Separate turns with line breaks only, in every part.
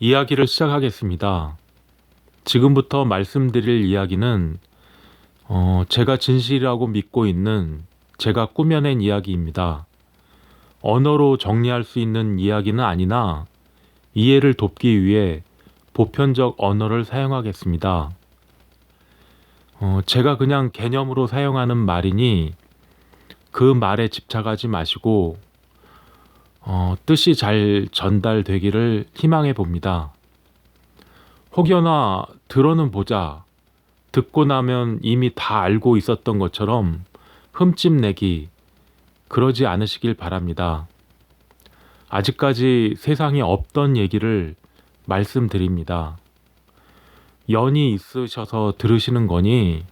이야기를 시작하겠습니다. 지금부터 말씀드릴 이야기는 제가 진실이라고 믿고 있는 제가 꾸며낸 이야기입니다. 언어로 정리할 수 있는 이야기는 아니나 이해를 돕기 위해 보편적 언어를 사용하겠습니다. 제가 그냥 개념으로 사용하는 말이니 그 말에 집착하지 마시고 뜻이 잘 전달되기를 희망해 봅니다. 혹여나 들어는 보자, 듣고 나면 이미 다 알고 있었던 것처럼 흠집내기, 그러지 않으시길 바랍니다. 아직까지 세상에 없던 얘기를 말씀드립니다. 연이 있으셔서 들으시는 거니,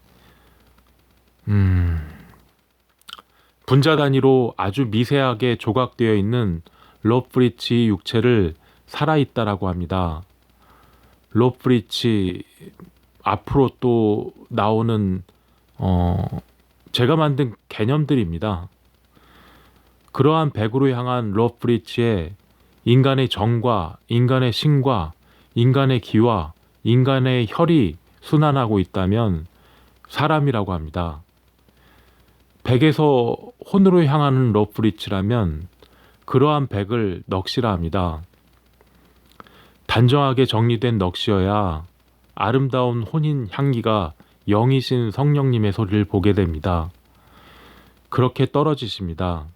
분자 단위로 아주 미세하게 조각되어 있는 로프리치 육체를 살아있다라고 합니다. 로프리치 앞으로 또 나오는 제가 만든 개념들입니다. 그러한 백으로 향한 로프리치에 인간의 정과 인간의 신과 인간의 기와 인간의 혈이 순환하고 있다면 사람이라고 합니다. 백에서 혼으로 향하는 로프리치라면 그러한 백을 넋이라 합니다. 단정하게 정리된 넋이어야 아름다운 혼인 향기가 영이신 성령님의 소리를 보게 됩니다. 그렇게 떨어지십니다.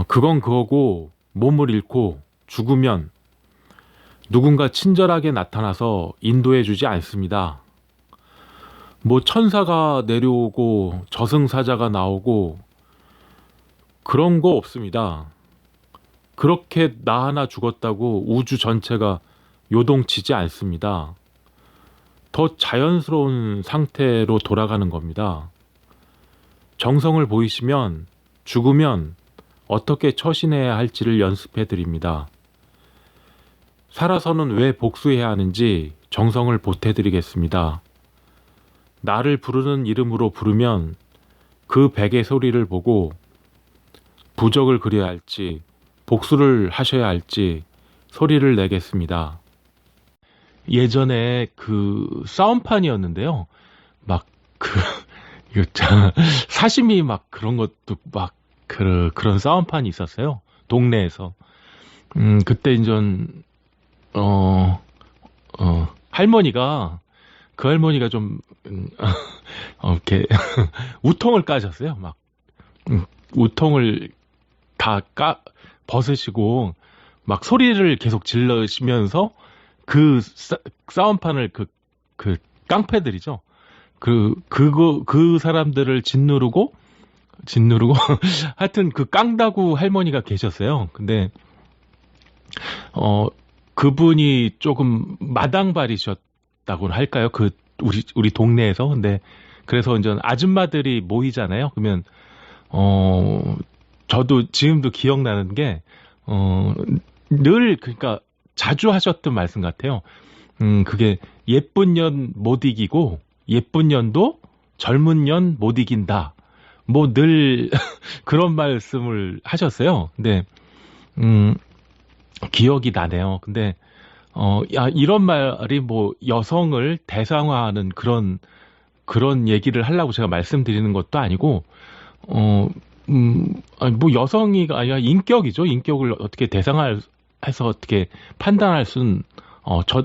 그건 그거고 몸을 잃고 죽으면 누군가 친절하게 나타나서 인도해 주지 않습니다. 뭐 천사가 내려오고 저승사자가 나오고 그런 거 없습니다. 그렇게 나 하나 죽었다고 우주 전체가 요동치지 않습니다. 더 자연스러운 상태로 돌아가는 겁니다. 정성을 보이시면 죽으면 어떻게 처신해야 할지를 연습해 드립니다. 살아서는 왜 복수해야 하는지 정성을 보태 드리겠습니다. 나를 부르는 이름으로 부르면 그 백의 소리를 보고 부적을 그려야 할지 복수를 하셔야 할지 소리를 내겠습니다. 예전에 그 싸움판이었는데요. 막 이거 사시미 막 그런 것도 막 그런 싸움판이 있었어요. 동네에서. 그때 인전 할머니가 그 할머니가 좀 이렇게 우통을 까셨어요. 막 우통을 다 벗으시고 막 소리를 계속 질러시면서 그 싸움판을 그 깡패들이죠. 그 사람들을 짓누르고 하여튼 그 깡다구 할머니가 계셨어요. 근데 그분이 조금 마당발이셨다고 할까요? 그 우리 동네에서. 근데 그래서 이제 아줌마들이 모이잖아요. 그러면 저도 지금도 기억나는 게 늘 그러니까 자주 하셨던 말씀 같아요. 그게 예쁜 년 못 이기고 예쁜 년도 젊은 년 못 이긴다. 뭐 늘 그런 말씀을 하셨어요. 근데 기억이 나네요. 근데 이런 말이 뭐 여성을 대상화하는 그런 얘기를 하려고 제가 말씀드리는 것도 아니고 뭐 여성이가 아니라 인격이죠. 인격을 어떻게 대상화해서 어떻게 판단할 순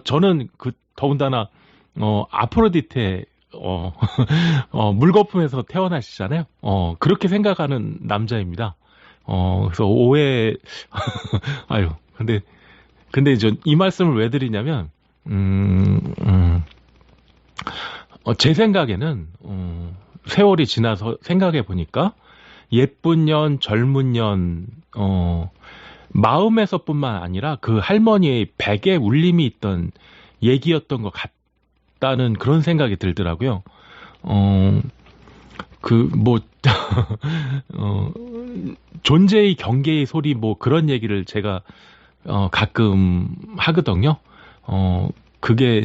저는 더군다나 아프로디테 물거품에서 태어나시잖아요. 그렇게 생각하는 남자입니다. 그래서 아유, 근데 이제 이 말씀을 왜 드리냐면, 제 생각에는, 세월이 지나서 생각해 보니까, 예쁜 년, 젊은 년, 마음에서뿐만 아니라 그 할머니의 백에 울림이 있던 얘기였던 것 같다는 그런 생각이 들더라고요. 존재의 경계의 소리 뭐 그런 얘기를 제가 가끔 하거든요. 그게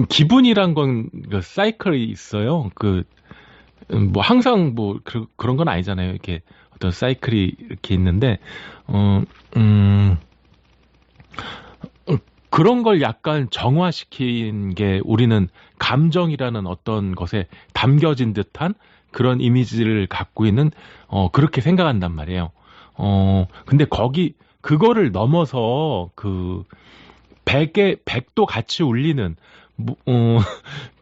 기분이란 건 사이클이 있어요. 뭐 항상 뭐 그런 건 아니잖아요. 이렇게 어떤 사이클이 이렇게 있는데, 어, 음, 그런 걸 약간 정화시킨 게 우리는 감정이라는 어떤 것에 담겨진 듯한 그런 이미지를 갖고 있는, 그렇게 생각한단 말이에요. 근데 그거를 넘어서 백도 같이 울리는,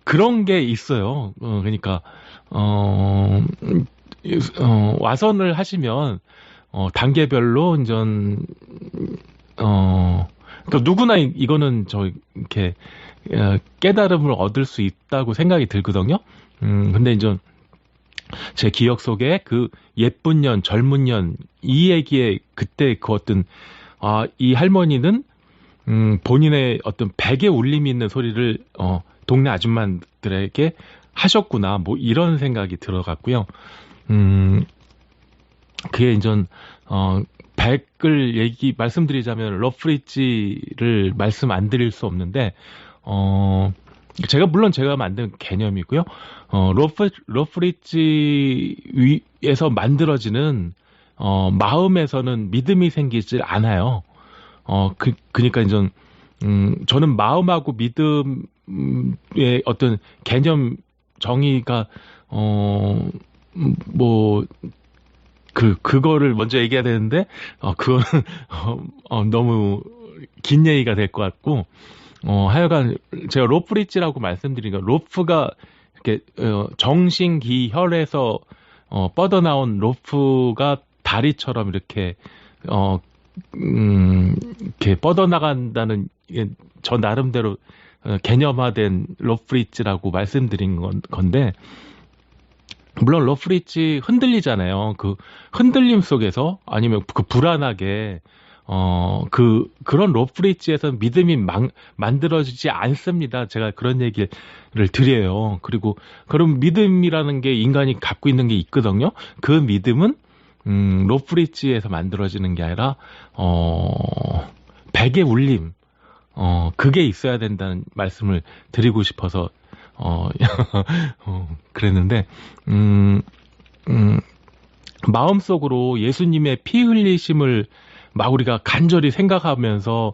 그런 게 있어요. 그러니까, 어, 와선을 하시면, 단계별로, 그러니까 누구나 이거는 이렇게, 깨달음을 얻을 수 있다고 생각이 들거든요. 근데 이제 제 기억 속에 그 예쁜 년, 젊은 년, 이 얘기에 그때 그 어떤, 이 할머니는, 본인의 어떤 백에 울림이 있는 소리를, 동네 아줌마들에게 하셨구나. 뭐 이런 생각이 들어갔고요. 그게 이제, 백을 말씀드리자면, 러프리지를 말씀 안 드릴 수 없는데, 물론 제가 만든 개념이고요. 러프리지에서 만들어지는, 마음에서는 믿음이 생기질 않아요. 그니까 이제, 저는 마음하고 믿음의 어떤 개념 정의가, 뭐, 그거를 먼저 얘기해야 되는데, 그거는, 너무 긴 얘기가 될 것 같고, 하여간, 제가 로프리지라고 말씀드린 거, 로프가, 이렇게, 정신기혈에서, 뻗어나온 로프가 다리처럼 이렇게, 이렇게 뻗어나간다는, 저 나름대로, 개념화된 로프리지라고 말씀드린 건데, 물론 러프리지 흔들리잖아요. 그 흔들림 속에서 아니면 그 불안하게 그런 러프리지에서 믿음이 만들어지지 않습니다. 제가 그런 얘기를 드려요. 그리고 그런 믿음이라는 게 인간이 갖고 있는 게 있거든요. 그 믿음은 러프리지에서 만들어지는 게 아니라 백의 울림 그게 있어야 된다는 말씀을 드리고 싶어서 그랬는데, 마음속으로 예수님의 피 흘리심을 막 우리가 간절히 생각하면서,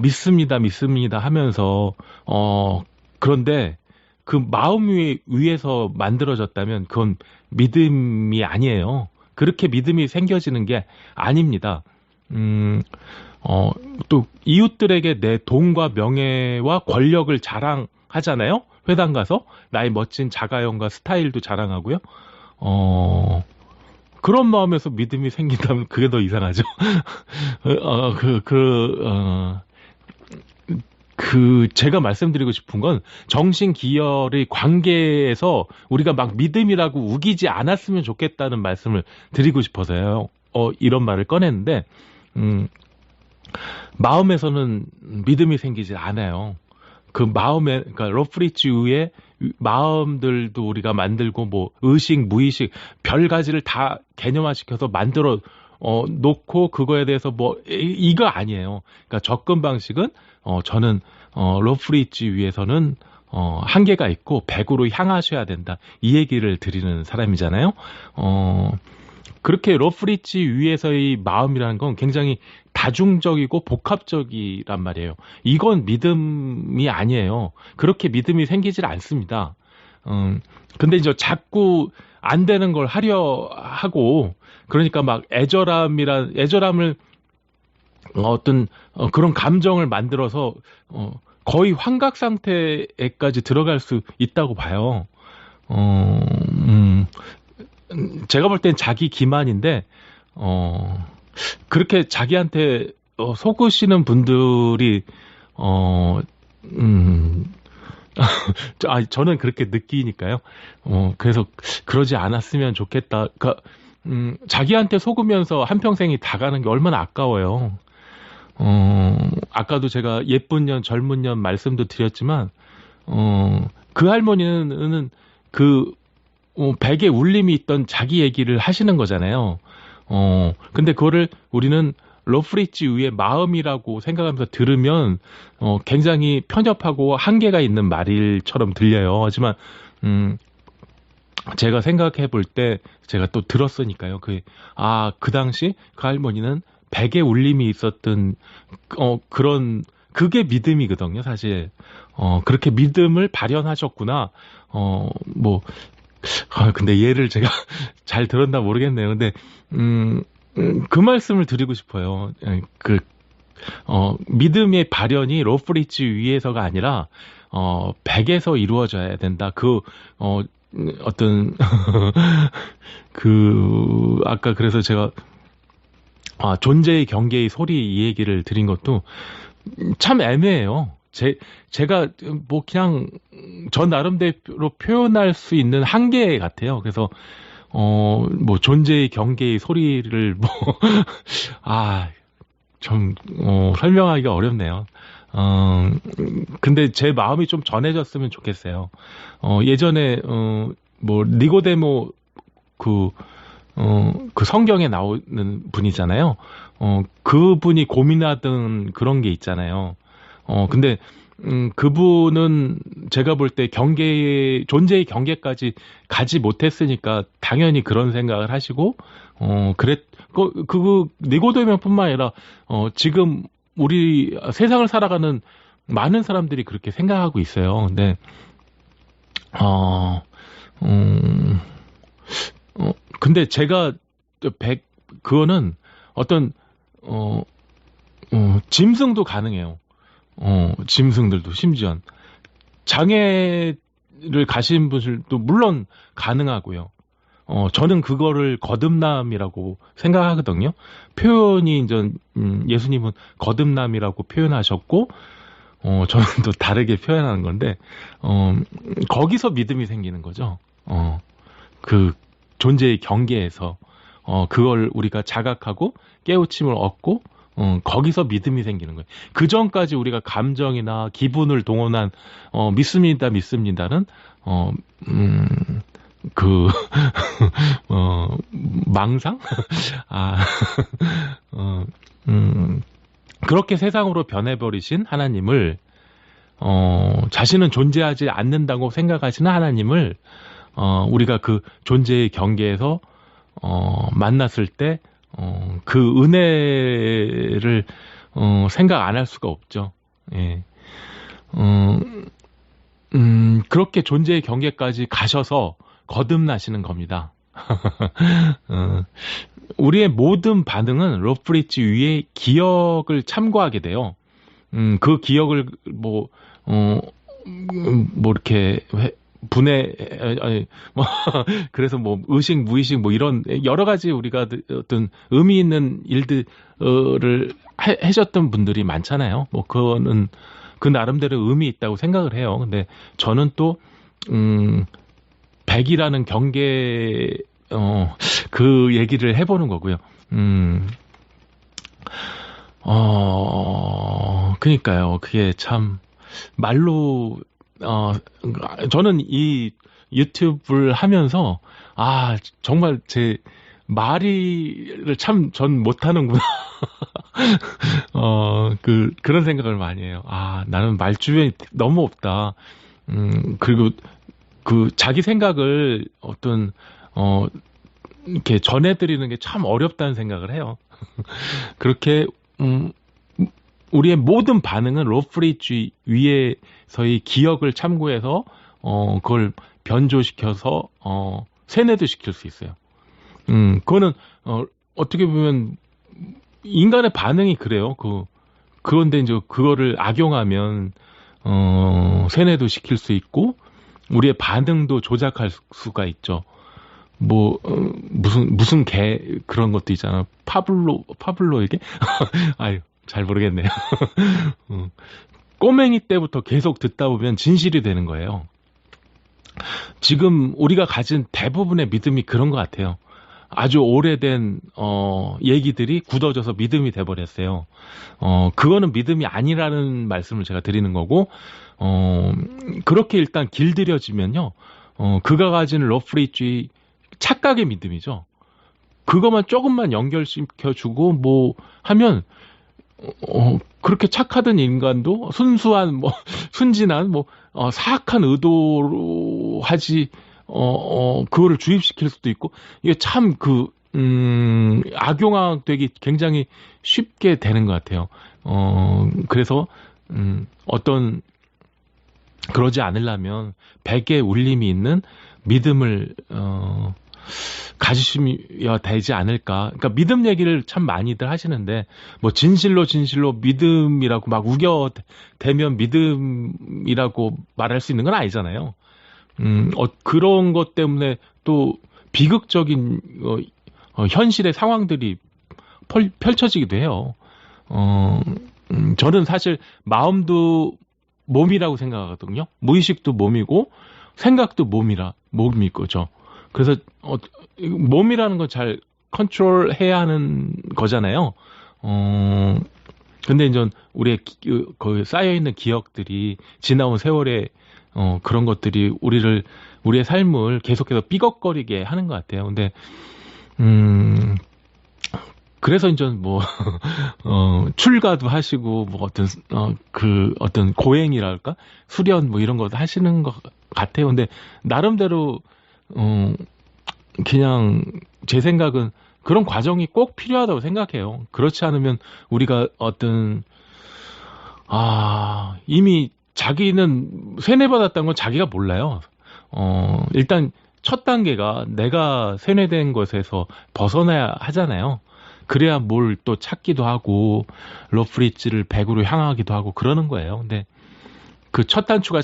믿습니다, 믿습니다 하면서, 그런데 그 마음 위에서 만들어졌다면 그건 믿음이 아니에요. 그렇게 믿음이 생겨지는 게 아닙니다. 또 이웃들에게 내 돈과 명예와 권력을 자랑하잖아요. 회당 가서 나의 멋진 자가용과 스타일도 자랑하고요. 그런 마음에서 믿음이 생긴다면 그게 더 이상하죠. 제가 말씀드리고 싶은 건 정신기혈의 관계에서 우리가 막 믿음이라고 우기지 않았으면 좋겠다는 말씀을 드리고 싶어서요. 이런 말을 꺼냈는데, 마음에서는 믿음이 생기지 않아요. 그 마음에, 그러니까 러프리지 위에 마음들도 우리가 만들고, 뭐, 의식, 무의식, 별 가지를 다 개념화시켜서 만들어, 놓고, 그거에 대해서 뭐, 이거 아니에요. 그러니까 접근 방식은, 저는, 러프리지 위에서는, 한계가 있고, 100으로 향하셔야 된다. 이 얘기를 드리는 사람이잖아요. 그렇게 러프리지 위에서의 마음이라는 건 굉장히 다중적이고 복합적이란 말이에요. 이건 믿음이 아니에요. 그렇게 믿음이 생기질 않습니다. 근데 이제 자꾸 안 되는 걸 하려 하고, 그러니까 막 애절함을 어떤 그런 감정을 만들어서 거의 환각 상태에까지 들어갈 수 있다고 봐요. 제가 볼 땐 자기 기만인데, 그렇게 자기한테 속으시는 분들이, 저는 그렇게 느끼니까요. 그래서 그러지 않았으면 좋겠다. 그러니까, 자기한테 속으면서 한평생이 다 가는 게 얼마나 아까워요. 아까도 제가 예쁜 년, 젊은 년 말씀도 드렸지만, 그 할머니는 백에 울림이 있던 자기 얘기를 하시는 거잖아요. 근데 그거를 우리는 러프리지 위에 마음이라고 생각하면서 들으면, 굉장히 편협하고 한계가 있는 말일처럼 들려요. 하지만, 제가 생각해 볼 때 제가 또 들었으니까요. 그 당시 그 할머니는 백의 울림이 있었던 그런 그게 믿음이거든요, 사실. 그렇게 믿음을 발현하셨구나. 뭐 근데 얘를 제가 잘 들었나 모르겠네요. 근데 그 말씀을 드리고 싶어요. 믿음의 발현이 로프리지 위에서가 아니라 백에서 이루어져야 된다. 어떤 아까 그래서 제가 존재의 경계의 소리 이 얘기를 드린 것도 참 애매해요. 제가 뭐 그냥 저 나름대로 표현할 수 있는 한계 같아요. 그래서 뭐 존재의 경계의 소리를 좀 설명하기가 어렵네요. 근데 제 마음이 좀 전해졌으면 좋겠어요. 예전에 뭐 니고데모 그 성경에 나오는 분이잖아요. 그분이 고민하던 그런 게 있잖아요. 근데 그분은 제가 볼 때 존재의 경계까지 가지 못했으니까 당연히 그런 생각을 하시고 니고데모뿐만 아니라 지금 우리 세상을 살아가는 많은 사람들이 그렇게 생각하고 있어요. 근데 근데 제가 그거는 어떤 짐승도 가능해요. 짐승들도 심지어 장애를 가신 분들도 물론 가능하고요. 저는 그거를 거듭남이라고 생각하거든요. 표현이 이제 예수님은 거듭남이라고 표현하셨고, 저는 또 다르게 표현하는 건데, 거기서 믿음이 생기는 거죠. 그 존재의 경계에서 그걸 우리가 자각하고 깨우침을 얻고 거기서 믿음이 생기는 거예요. 그 전까지 우리가 감정이나 기분을 동원한 믿습니다는 망상? 그렇게 세상으로 변해버리신 하나님을 자신은 존재하지 않는다고 생각하시는 하나님을 우리가 그 존재의 경계에서 만났을 때 그 은혜를 생각 안 할 수가 없죠. 예. 그렇게 존재의 경계까지 가셔서 거듭나시는 겁니다. 우리의 모든 반응은 로프리지 위에 기억을 참고하게 돼요. 그 기억을 이렇게 그래서 뭐 의식, 무의식 뭐 이런 여러 가지 우리가 어떤 의미 있는 일들을 하셨던 분들이 많잖아요. 뭐 그거는 그 나름대로 의미 있다고 생각을 해요. 근데 저는 또 백이라는 경계 그 얘기를 해보는 거고요. 그러니까요. 그게 참 말로 저는 이 유튜브를 하면서 정말 제 말이를 참 전 못하는구나. 그런 생각을 많이 해요. 나는 말주변이 너무 없다. 그리고 자기 생각을 이렇게 전해드리는 게 참 어렵다는 생각을 해요. 그렇게, 우리의 모든 반응은 로프리지 위에서의 기억을 참고해서, 그걸 변조시켜서, 세뇌도 시킬 수 있어요. 그거는, 어떻게 보면, 인간의 반응이 그래요. 그런데 이제 그거를 악용하면, 세뇌도 시킬 수 있고, 우리의 반응도 조작할 수가 있죠. 무슨 그런 것도 있잖아. 파블로에게? 아유, 잘 모르겠네요. 꼬맹이 때부터 계속 듣다 보면 진실이 되는 거예요. 지금 우리가 가진 대부분의 믿음이 그런 것 같아요. 아주 오래된 얘기들이 굳어져서 믿음이 돼버렸어요. 그거는 믿음이 아니라는 말씀을 제가 드리는 거고, 그렇게 일단 길들여지면요, 그가 가진 러프리지 착각의 믿음이죠. 그것만 조금만 연결시켜주고 뭐 하면 그렇게 착하던 인간도 순진한 사악한 의도로 하지 그거를 주입시킬 수도 있고, 이게 참 악용되기 굉장히 쉽게 되는 것 같아요. 그래서, 어떤, 그러지 않으려면, 백의 울림이 있는 믿음을, 가지셔야 되지 않을까. 그러니까 믿음 얘기를 참 많이들 하시는데, 뭐 진실로 믿음이라고 막 우겨대면 믿음이라고 말할 수 있는 건 아니잖아요. 그런 것 때문에 또 비극적인 현실의 상황들이 펼쳐지기도 해요. 저는 사실 마음도 몸이라고 생각하거든요. 무의식도 몸이고 생각도 몸이 거죠. 그래서 몸이라는 건 잘 컨트롤해야 하는 거잖아요. 근데 이제 우리의 그 쌓여있는 기억들이 지나온 세월에 그런 것들이 우리의 삶을 계속해서 삐걱거리게 하는 것 같아요. 근데 그래서 이제 뭐 출가도 하시고 뭐 어떤 고행이랄까 수련 뭐 이런 것도 하시는 것 같아요. 근데 나름대로 그냥 제 생각은 그런 과정이 꼭 필요하다고 생각해요. 그렇지 않으면 우리가 이미 자기는 세뇌받았다는 건 자기가 몰라요. 일단 첫 단계가 내가 세뇌된 것에서 벗어나야 하잖아요. 그래야 뭘 또 찾기도 하고, 러프리츠를 100으로 향하기도 하고 그러는 거예요. 근데 그 첫 단추가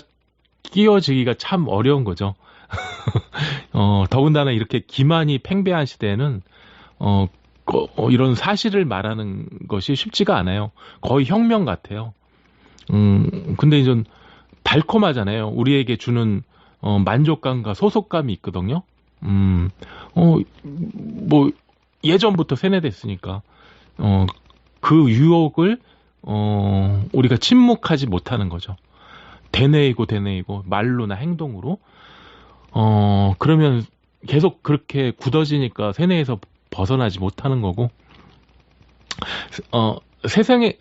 끼워지기가 참 어려운 거죠. 더군다나 이렇게 기만이 팽배한 시대에는, 이런 사실을 말하는 것이 쉽지가 않아요. 거의 혁명 같아요. 근데 이제 달콤하잖아요. 우리에게 주는, 만족감과 소속감이 있거든요. 뭐, 예전부터 세뇌됐으니까, 그 유혹을, 우리가 침묵하지 못하는 거죠. 되뇌이고, 말로나 행동으로. 그러면 계속 그렇게 굳어지니까 세뇌에서 벗어나지 못하는 거고, 세상이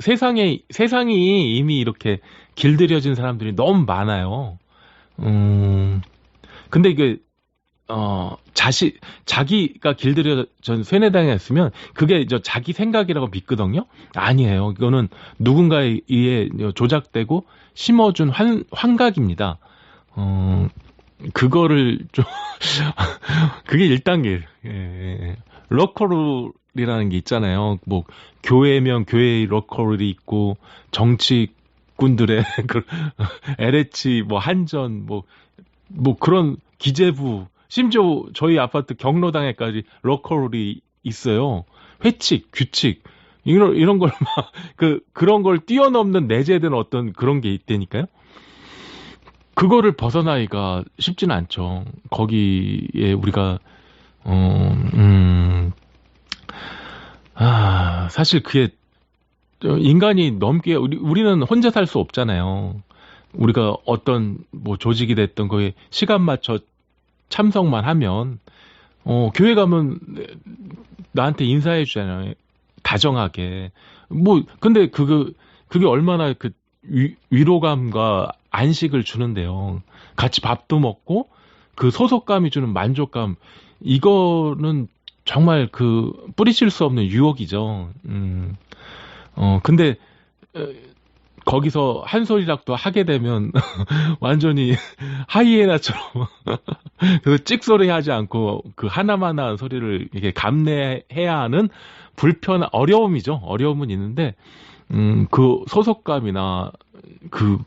이미 이렇게 길들여진 사람들이 너무 많아요. 근데 이게, 자기가 길들여진 세뇌당했으면 그게 자기 생각이라고 믿거든요? 아니에요. 이거는 누군가에 의해 조작되고 심어준 환각입니다. 그거를 좀, 그게 1단계. 예. 러커룰이라는 게 있잖아요. 뭐, 교회면 교회의 러커룰이 있고, 정치꾼들의 LH, 뭐, 한전, 뭐 그런 기재부, 심지어 저희 아파트 경로당에까지 러커룰이 있어요. 회칙, 규칙, 이런 걸 막, 그런 걸 뛰어넘는 내재된 어떤 그런 게 있다니까요. 그거를 벗어나기가 쉽지는 않죠. 거기에 우리가, 사실 그게, 인간이 넘게, 우리는 혼자 살 수 없잖아요. 우리가 어떤, 뭐, 조직이 됐던 거에 시간 맞춰 참석만 하면, 교회 가면 나한테 인사해 주잖아요. 다정하게. 뭐, 근데 그게 얼마나 위로감과 안식을 주는데요. 같이 밥도 먹고, 그 소속감이 주는 만족감, 이거는 정말 뿌리칠 수 없는 유혹이죠. 근데, 거기서 한 소리락도 하게 되면 완전히 하이에나처럼 그 찍소리 하지 않고 그 하나마나 소리를 이렇게 감내해야 하는 어려움이죠. 어려움은 있는데, 그 소속감이나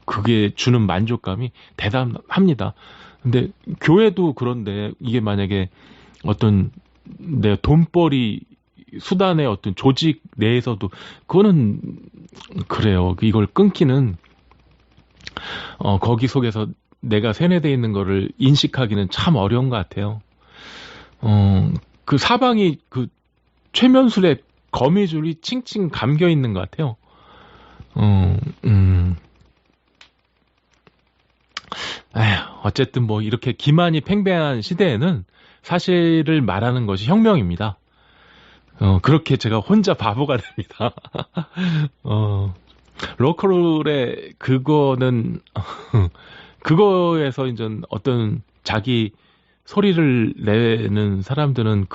그게 주는 만족감이 대단합니다. 근데 교회도 그런데 이게 만약에 어떤 내 돈벌이 수단의 어떤 조직 내에서도 그거는 그래요. 이걸 끊기는 거기 속에서 내가 세뇌되어 있는 거를 인식하기는 참 어려운 것 같아요. 그 사방이 최면술에 거미줄이 칭칭 감겨 있는 것 같아요. 어쨌든 뭐 이렇게 기만이 팽배한 시대에는 사실을 말하는 것이 혁명입니다. 그렇게 제가 혼자 바보가 됩니다. 로컬의 그거는, 그거에서 이제 어떤 자기 소리를 내는 사람들은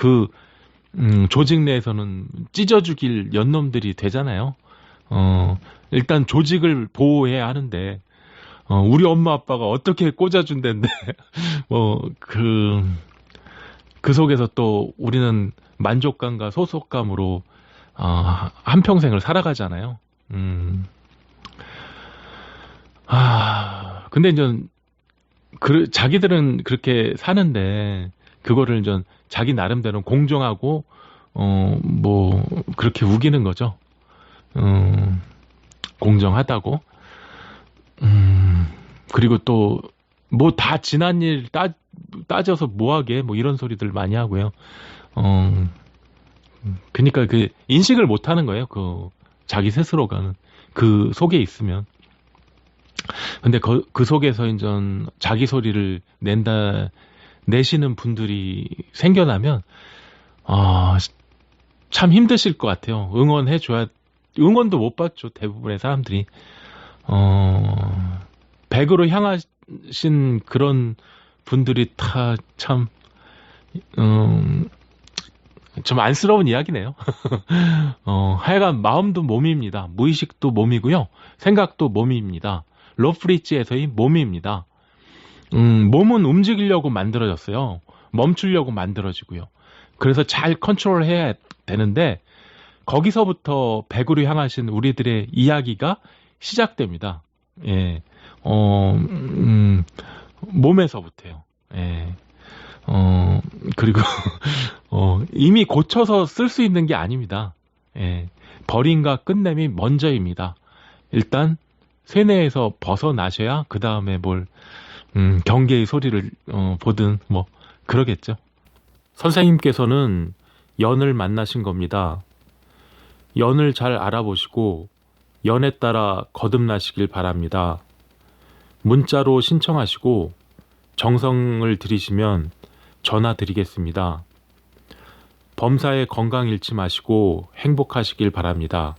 조직 내에서는 찢어 죽일 연놈들이 되잖아요. 일단 조직을 보호해야 하는데, 우리 엄마 아빠가 어떻게 꽂아준다는데, 그 속에서 또 우리는 만족감과 소속감으로, 한평생을 살아가잖아요. 근데 이제, 자기들은 그렇게 사는데, 그거를 이제 자기 나름대로 공정하고, 그렇게 우기는 거죠. 공정하다고. 그리고 또, 다 지난 일 따져서 뭐하게, 이런 소리들 많이 하고요. 그니까 인식을 못 하는 거예요. 자기 스스로가. 그 속에 있으면. 근데 그 속에서 이제 자기 소리를 내시는 분들이 생겨나면, 참 힘드실 것 같아요. 응원도 못 받죠. 대부분의 사람들이. 백으로 향하신 그런 분들이 다 참, 좀 안쓰러운 이야기네요. 하여간 마음도 몸입니다. 무의식도 몸이고요. 생각도 몸입니다. 로프리치에서의 몸입니다. 몸은 움직이려고 만들어졌어요. 멈추려고 만들어지고요. 그래서 잘 컨트롤해야 되는데 거기서부터 백으로 향하신 우리들의 이야기가 시작됩니다. 예, 몸에서부터요. 예, 그리고 이미 고쳐서 쓸 수 있는 게 아닙니다. 예, 버림과 끝냄이 먼저입니다. 일단 세뇌에서 벗어나셔야 그 다음에 경계의 소리를 보든 그러겠죠. 선생님께서는 연을 만나신 겁니다. 연을 잘 알아보시고 연에 따라 거듭나시길 바랍니다. 문자로 신청하시고 정성을 들이시면 전화 드리겠습니다. 범사에 건강 잃지 마시고 행복하시길 바랍니다.